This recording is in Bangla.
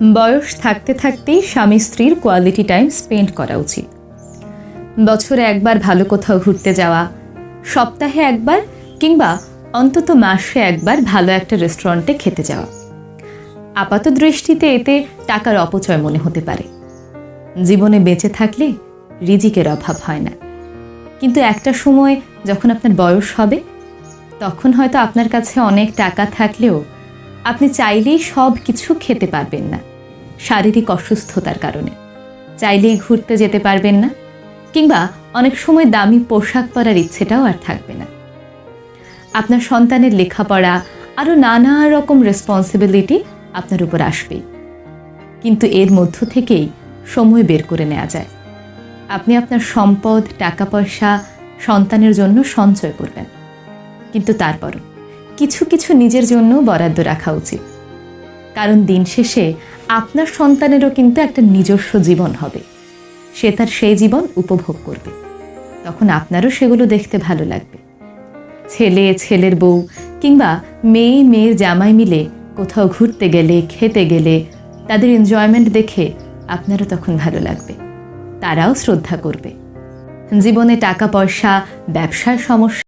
বয়স থাকতে থাকতেই স্বামী স্ত্রীর কোয়ালিটি টাইম স্পেন্ড করা উচিত। বছরে একবার ভালো কোথাও ঘুরতে যাওয়া, সপ্তাহে একবার কিংবা অন্তত মাসে একবার ভালো একটা রেস্টুরেন্টে খেতে যাওয়া। আপাত দৃষ্টিতে এতে টাকার অপচয় মনে হতে পারে। জীবনে বেঁচে থাকলে রিজিকের অভাব হয় না, কিন্তু একটা সময় যখন আপনার বয়স হবে তখন হয়তো আপনার কাছে অনেক টাকা থাকলেও আপনি চাইলেই সব কিছু খেতে পারবেন না, শারীরিক অসুস্থতার কারণে। চাইলেই ঘুরতে যেতে পারবেন না, কিংবা অনেক সময় দামি পোশাক পরার ইচ্ছেটাও আর থাকবে না। আপনার সন্তানের লেখাপড়া, আরও নানা রকম রেসপন্সিবিলিটি আপনার উপর আসবেই। কিন্তু এর মধ্য থেকেই সময় বের করে নেওয়া যায়। আপনি আপনার সম্পদ, টাকা পয়সা সন্তানের জন্য সঞ্চয় করবেন, কিন্তু তারপরও কিছু কিছু নিজের জন্য বরাদ্দ রাখা উচিত। কারণ দিন শেষে আপনার সন্তানেরও কিন্তু একটা নিজস্ব জীবন হবে। সে তার সেই জীবন উপভোগ করবে, তখন আপনারও সেগুলো দেখতে ভালো লাগবে। ছেলে, ছেলের বউ কিংবা মেয়ে, মেয়ের জামাই মিলে কোথাও ঘুরতে গেলে, খেতে গেলে তাদের এনজয়মেন্ট দেখে আপনারও তখন ভালো লাগবে, তারাও শ্রদ্ধা করবে। জীবনে টাকা পয়সা, ব্যবসার সমস্যা